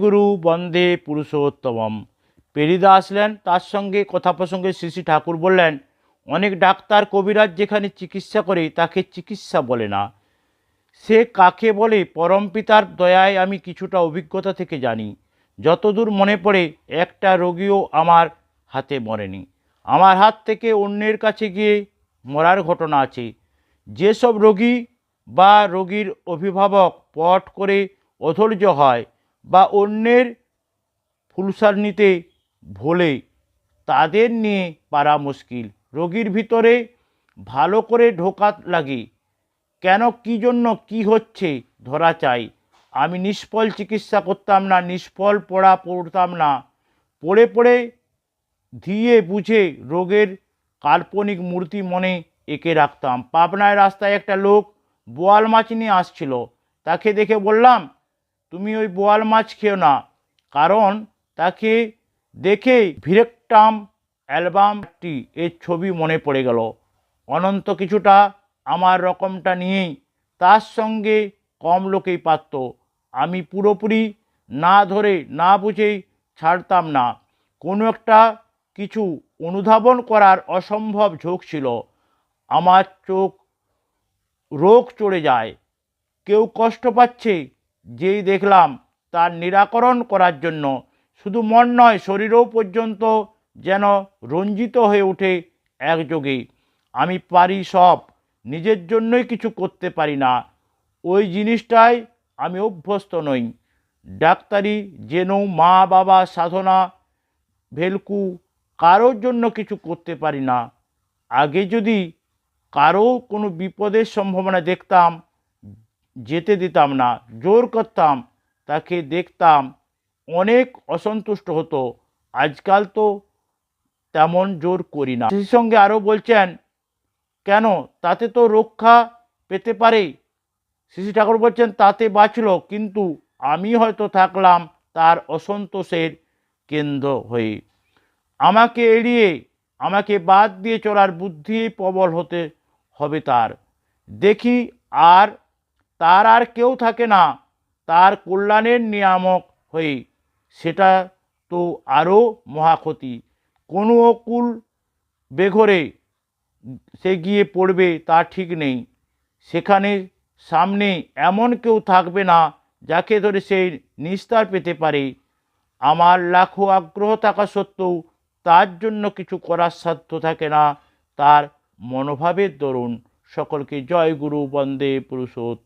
গুরু বন্দে পুরুষোত্তমম। পেরিদা আসলেন, তার সঙ্গে কথা প্রসঙ্গে শ্রী শ্রী ঠাকুর বললেন, অনেক ডাক্তার কবিরাজ যেখানে চিকিৎসা করে তাকে চিকিৎসা বলে না, সে কাকে বলে পরমপিতার দয়ায় আমি কিছুটা অভিজ্ঞতা থেকে জানি। যতদূর মনে পড়ে একটা রোগীও আমার হাতে মরেনি। আমার হাত থেকে অন্যের কাছে গিয়ে মরার ঘটনা আছে। যেসব রোগী বা রোগীর অভিভাবক পট করে অধৈর্য হয় বা অন্যের ফুলসার নিতে ভোলে, তাদের নিয়ে পারা মুশকিল। রোগীর ভিতরে ভালো করে ঢোকা লাগে, কেন কী জন্য কী হচ্ছে ধরা চাই। আমি নিষ্ফল চিকিৎসা করতাম না, নিষ্ফল পড়া পড়তাম না, পড়ে পড়ে ধীয়ে বুঝে রোগের কাল্পনিক মূর্তি মনে এঁকে রাখতাম। পাবনায় রাস্তায় একটা লোক বোয়াল মাছ নিয়ে আসছিল, তাকে দেখে বললাম, তুমি ওই বোয়াল মাছ খেও না, কারণ তাকে দেখে ভিরেকটাম অ্যালবামটি এর ছবি মনে পড়ে গেল। অনন্ত কিছুটা আমার রকমটা নিয়েই, তার সঙ্গে কম লোকেই পারত। আমি পুরোপুরি না ধরে না বুঝেই ছাড়তাম না। কোনো একটা কিছু অনুধাবন করার অসম্ভব ঝোঁক ছিল। আমার চোখ রোগ চড়ে যায়, কেউ কষ্ট পাচ্ছে, যেই দেখলাম তার নিরাকরণ করার জন্য শুধু মন নয়, শরীরও পর্যন্ত যেন রঞ্জিত হয়ে ওঠে একযোগে। আমি পারি সব, নিজের জন্যই কিছু করতে পারি না, ওই জিনিসটাই আমি অভ্যস্ত নই। ডাক্তারি জেনেও মা বাবা সাধনা ভেলকু কারোর জন্য কিছু করতে পারি না। আগে যদি কারো কোনো বিপদের সম্ভাবনা দেখতাম, যেতে দিতাম না, জোর করতাম, তাকে দেখতাম অনেক অসন্তুষ্ট হতো। আজকাল তো তেমন জোর করি না। সেই সঙ্গে আরও বলছেন, কেন, তাতে তো রক্ষা পেতে পারে। শ্রী ঠাকুর বলছেন, তাতে বাঁচল, কিন্তু আমি হয়তো থাকলাম তার অসন্তোষের কেন্দ্র হয়ে। আমাকে এড়িয়ে, আমাকে বাদ দিয়ে চলার বুদ্ধি প্রবল হতে হবে তার। দেখি আর তার আর কেউ থাকে না তার কল্যাণের নিয়ামক হয়ে, সেটা তো আরও মহাক্ষতি। কোনো অকুল বেঘরে সে গিয়ে পড়বে তা ঠিক নেই, সেখানে সামনে এমন কেউ থাকবে না যাকে ধরে সে নিস্তার পেতে পারে। আমার লাখো আগ্রহ থাকা সত্ত্বেও তার জন্য কিছু করার সাধ্য থাকে না তার মনোভাবের দরুন। সকলকে জয় গুরু বন্দে পুরুষোত্তম।